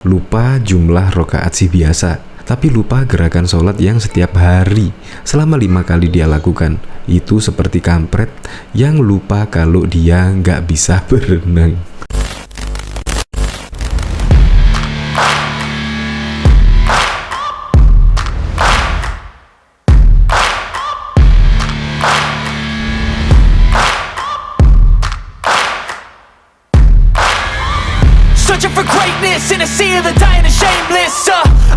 Lupa jumlah rokaat sih biasa, tapi lupa gerakan sholat yang setiap hari selama 5 kali dia lakukan. Itu seperti kampret yang lupa kalau dia nggak bisa berenang. Searching for greatness in a sea of the dying and shameless,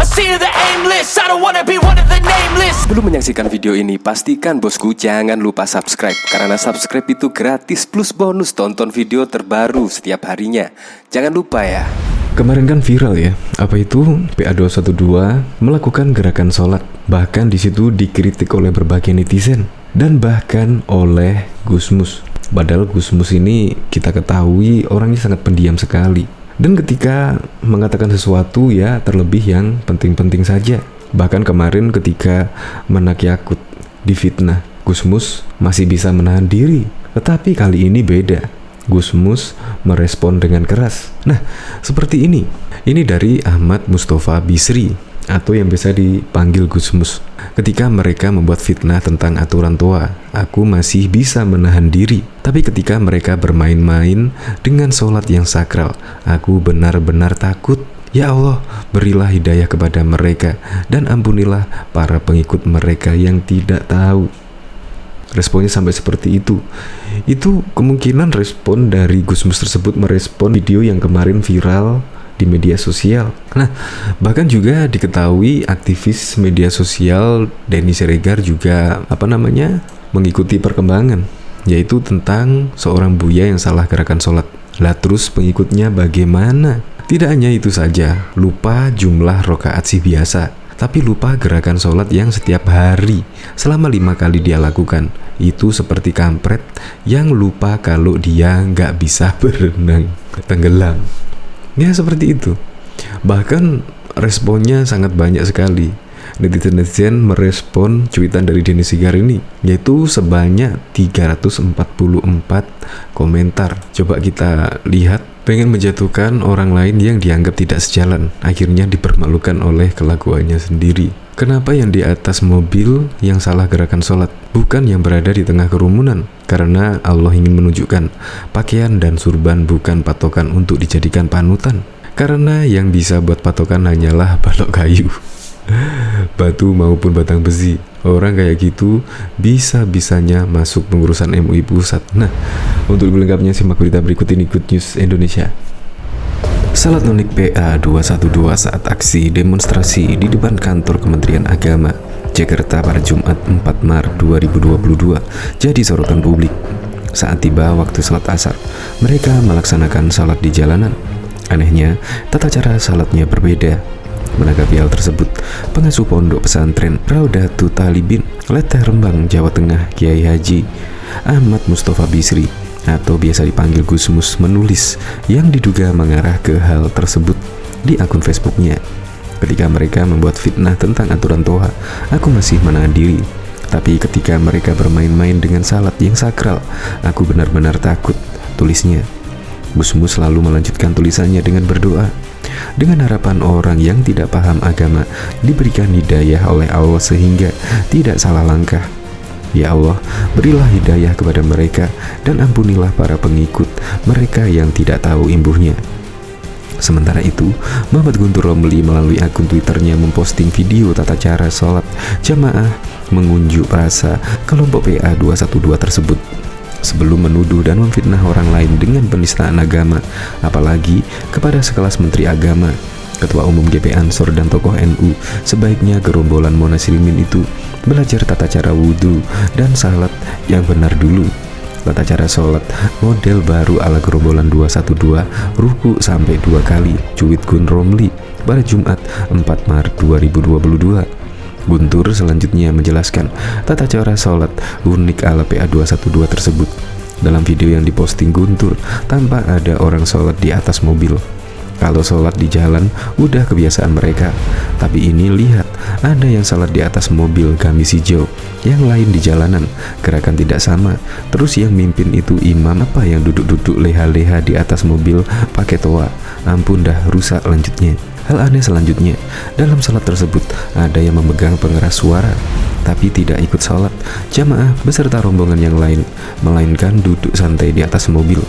a sea of the aimless. I don't wanna be one of the nameless. Sebelum menyaksikan video ini, pastikan bosku jangan lupa subscribe, karena subscribe itu gratis plus bonus tonton video terbaru setiap harinya. Jangan lupa ya. Kemarin kan viral ya, apa itu PA212 melakukan gerakan sholat. Bahkan di situ dikritik oleh berbagai netizen dan bahkan oleh Gusmus. Padahal Gusmus ini kita ketahui orangnya sangat pendiam sekali. Dan ketika mengatakan sesuatu ya terlebih yang penting-penting saja. Bahkan kemarin ketika Menak Yakut difitnah, Gusmus masih bisa menahan diri. Tetapi kali ini beda. Gusmus merespon dengan keras. Nah, seperti ini. Ini dari Ahmad Mustafa Bisri atau yang biasa dipanggil Gusmus. Ketika mereka membuat fitnah tentang aturan toa, aku masih bisa menahan diri. Tapi ketika mereka bermain-main dengan sholat yang sakral, aku benar-benar takut. Ya Allah, berilah hidayah kepada mereka dan ampunilah para pengikut mereka yang tidak tahu. Responnya sampai seperti itu. Itu kemungkinan respon dari Gusmus tersebut merespon video yang kemarin viral di media sosial. Nah, bahkan juga diketahui aktivis media sosial Denny Siregar juga mengikuti perkembangan, yaitu tentang seorang buya yang salah gerakan sholat. Lah terus pengikutnya bagaimana? Tidak hanya itu saja, lupa jumlah rokaat sih biasa, tapi lupa gerakan sholat yang setiap hari selama 5 kali dia lakukan. Itu seperti kampret yang lupa kalau dia nggak bisa berenang, tenggelam. Ya seperti itu. Bahkan responnya sangat banyak sekali. Netizen merespon cuitan dari Denny Siregar ini, yaitu sebanyak 344 komentar. Coba kita lihat. Pengen menjatuhkan orang lain yang dianggap tidak sejalan, akhirnya dipermalukan oleh kelakuannya sendiri. Kenapa yang di atas mobil yang salah gerakan sholat, bukan yang berada di tengah kerumunan? Karena Allah ingin menunjukkan pakaian dan surban bukan patokan untuk dijadikan panutan. Karena yang bisa buat patokan hanyalah balok kayu, batu maupun batang besi. Orang kayak gitu bisa-bisanya masuk pengurusan MUI pusat. Nah, untuk lengkapnya simak berita berikut ini, Good News Indonesia. Salat unik PA212 saat aksi demonstrasi di depan kantor Kementerian Agama Jakarta pada Jumat 4 Maret 2022 jadi sorotan publik. Saat tiba waktu salat asar, mereka melaksanakan salat di jalanan. Anehnya, tata cara salatnya berbeda. Menanggapi hal tersebut, pengasuh pondok pesantren Raudatul Talibin, Leteh Rembang, Jawa Tengah, Kiai Haji Ahmad Mustafa Bisri atau biasa dipanggil Gusmus menulis yang diduga mengarah ke hal tersebut di akun Facebooknya. Ketika mereka membuat fitnah tentang aturan toha, aku masih menahan diri. Tapi ketika mereka bermain-main dengan salat yang sakral, aku benar-benar takut, tulisnya. Gusmus selalu melanjutkan tulisannya dengan berdoa, dengan harapan orang yang tidak paham agama diberikan hidayah oleh Allah sehingga tidak salah langkah. Ya Allah, berilah hidayah kepada mereka dan ampunilah para pengikut mereka yang tidak tahu imbuhnya. Sementara itu, Muhammad Guntur Romli melalui akun Twitternya memposting video tata cara sholat jamaah mengunjuk rasa kelompok PA212 tersebut. Sebelum menuduh dan memfitnah orang lain dengan penistaan agama, apalagi kepada sekelas Menteri Agama, Ketua Umum GP Ansor dan tokoh NU, sebaiknya gerombolan Monasilimin itu belajar tata cara wudhu dan salat yang benar dulu. Tata cara sholat model baru ala gerombolan 212, ruku sampai 2 kali, cuit Gun Romli pada Jumat 4 Maret 2022. Guntur selanjutnya menjelaskan tata cara sholat unik ala PA212 tersebut. Dalam video yang diposting Guntur, tampak ada orang sholat di atas mobil. Kalau sholat di jalan udah kebiasaan mereka. Tapi ini lihat, ada yang sholat di atas mobil gamis hijau, yang lain di jalanan, gerakan tidak sama. Terus yang mimpin itu imam apa yang duduk-duduk leha-leha di atas mobil pakai toa. Ampun dah, rusak lanjutnya. Hal aneh selanjutnya, dalam sholat tersebut ada yang memegang pengeras suara tapi tidak ikut sholat jamaah beserta rombongan yang lain, melainkan duduk santai di atas mobil.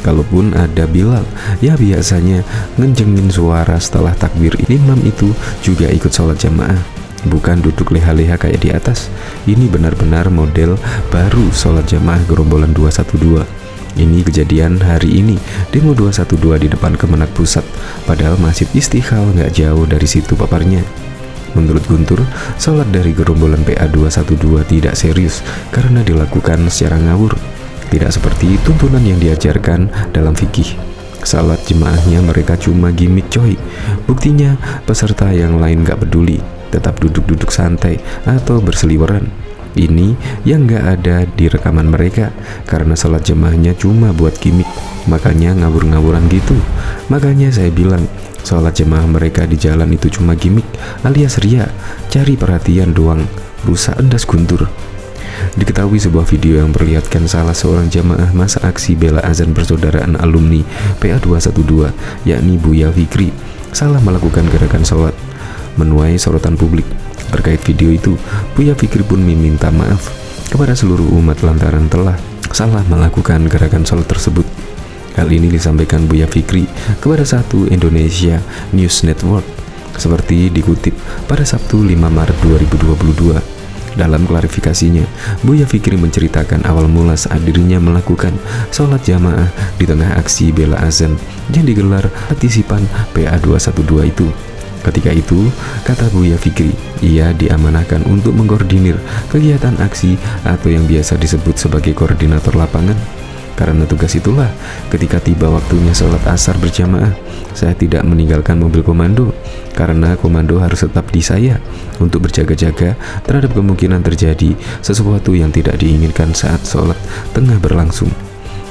Kalaupun ada Bilal, ya biasanya ngencengin suara setelah takbir. Imam itu juga ikut sholat jamaah, bukan duduk leha-leha kayak di atas. Ini benar-benar model baru sholat jamaah gerombolan 212. Ini kejadian hari ini, demo 212 di depan Kemenak Pusat, padahal Masjid Istiqlal nggak jauh dari situ paparnya. Menurut Guntur, sholat dari gerombolan PA 212 tidak serius karena dilakukan secara ngawur. Tidak seperti tuntunan yang diajarkan dalam fikih. Salat jemaahnya mereka cuma gimmick coy. Buktinya peserta yang lain gak peduli, tetap duduk-duduk santai atau berseliweran. Ini yang gak ada di rekaman mereka, karena salat jemaahnya cuma buat gimmick, makanya ngawur-ngawuran gitu. Makanya saya bilang, salat jemaah mereka di jalan itu cuma gimmick alias ria, cari perhatian doang. Rusak endas Guntur. Diketahui sebuah video yang memperlihatkan salah seorang jamaah masa aksi bela azan persaudaraan alumni PA 212, yakni Buya Fikri, salah melakukan gerakan sholat, menuai sorotan publik. Terkait video itu, Buya Fikri pun meminta maaf kepada seluruh umat lantaran telah salah melakukan gerakan sholat tersebut. Hal ini disampaikan Buya Fikri kepada Satu Indonesia News Network, seperti dikutip pada Sabtu 5 Maret 2022. Dalam klarifikasinya, Buya Fikri menceritakan awal mula saat dirinya melakukan sholat jamaah di tengah aksi bela azan yang digelar partisipan PA 212 itu. Ketika itu, kata Buya Fikri, ia diamanahkan untuk mengkoordinir kegiatan aksi atau yang biasa disebut sebagai koordinator lapangan. Karena tugas itulah, ketika tiba waktunya sholat asar berjamaah, saya tidak meninggalkan mobil komando, karena komando harus tetap di saya untuk berjaga-jaga terhadap kemungkinan terjadi sesuatu yang tidak diinginkan saat sholat tengah berlangsung.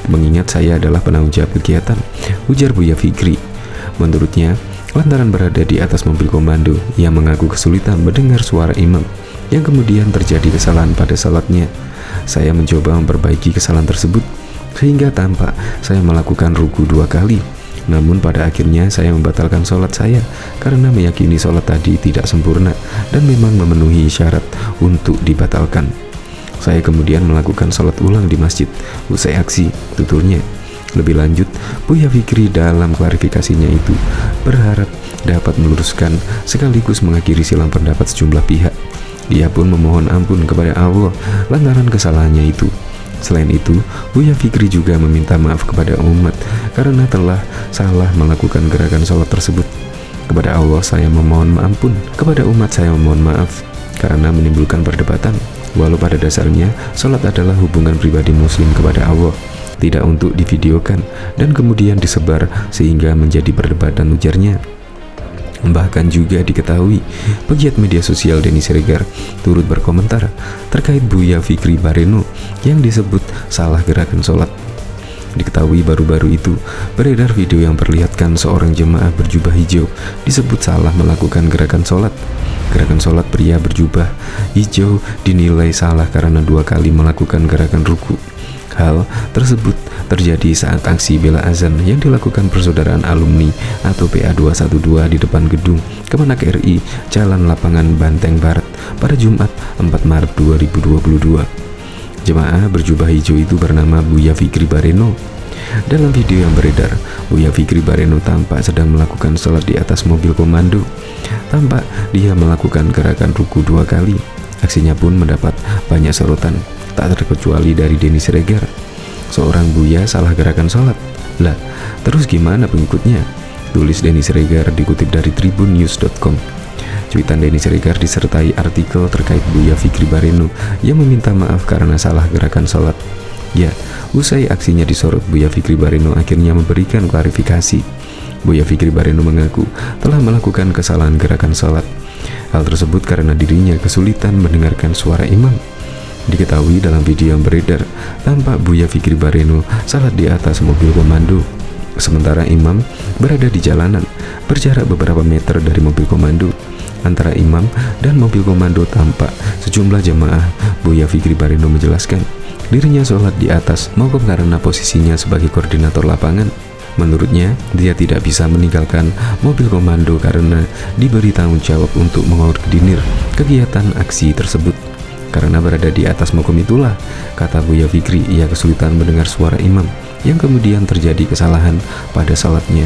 Mengingat saya adalah penanggung jawab kegiatan, ujar Buya Fikri. Menurutnya, lantaran berada di atas mobil komando, ia mengaku kesulitan mendengar suara imam, yang kemudian terjadi kesalahan pada sholatnya. Saya mencoba memperbaiki kesalahan tersebut, sehingga tampak saya melakukan ruku 2 kali. Namun pada akhirnya saya membatalkan sholat saya karena meyakini sholat tadi tidak sempurna dan memang memenuhi syarat untuk dibatalkan. Saya kemudian melakukan sholat ulang di masjid usai aksi, tuturnya. Lebih lanjut, Buya Fikri dalam klarifikasinya itu berharap dapat meluruskan sekaligus mengakhiri silang pendapat sejumlah pihak. Ia pun memohon ampun kepada Allah lantaran kesalahannya itu. Selain itu, Buya Fikri juga meminta maaf kepada umat karena telah salah melakukan gerakan sholat tersebut. Kepada Allah saya memohon ampun, kepada umat saya memohon maaf karena menimbulkan perdebatan. Walau pada dasarnya sholat adalah hubungan pribadi muslim kepada Allah, tidak untuk divideokan dan kemudian disebar sehingga menjadi perdebatan, ujarnya. Bahkan juga diketahui, pegiat media sosial Denny Siregar turut berkomentar terkait Buya Fikri Bareno yang disebut salah gerakan sholat. Diketahui baru-baru itu beredar video yang perlihatkan seorang jemaah berjubah hijau disebut salah melakukan gerakan sholat. Gerakan sholat pria berjubah hijau dinilai salah karena 2 kali melakukan gerakan ruku. Hal tersebut terjadi saat aksi bela azan yang dilakukan persaudaraan alumni atau PA 212 di depan gedung Kemenak RI Jalan Lapangan Banteng Barat pada Jumat 4 Maret 2022. Jemaah berjubah hijau itu bernama Buya Fikri Bareno. Dalam video yang beredar, Buya Fikri Bareno tampak sedang melakukan sholat di atas mobil komando. Tampak dia melakukan gerakan ruku 2 kali. Aksinya pun mendapat banyak sorotan, tak terkecuali dari Denny Siregar. Seorang Buya salah gerakan sholat. Lah, terus gimana pengikutnya? Tulis Denny Siregar dikutip dari tribunnews.com. Cuitan Denny Siregar disertai artikel terkait Buya Fikri Bareno yang meminta maaf karena salah gerakan sholat. Ya, usai aksinya disorot, Buya Fikri Bareno akhirnya memberikan klarifikasi. Buya Fikri Bareno mengaku telah melakukan kesalahan gerakan sholat. Hal tersebut karena dirinya kesulitan mendengarkan suara imam. Diketahui dalam video yang beredar, tampak Buya Fikri Bareno salat di atas mobil komando. Sementara imam berada di jalanan, berjarak beberapa meter dari mobil komando. Antara imam dan mobil komando tampak sejumlah jemaah. Buya Fikri Barendo menjelaskan, dirinya sholat di atas mauqaf karena posisinya sebagai koordinator lapangan. Menurutnya, dia tidak bisa meninggalkan mobil komando karena diberi tanggung jawab untuk mengordinir kegiatan aksi tersebut. Karena berada di atas maqam itulah, kata Buya Fikri, ia kesulitan mendengar suara imam yang kemudian terjadi kesalahan pada salatnya.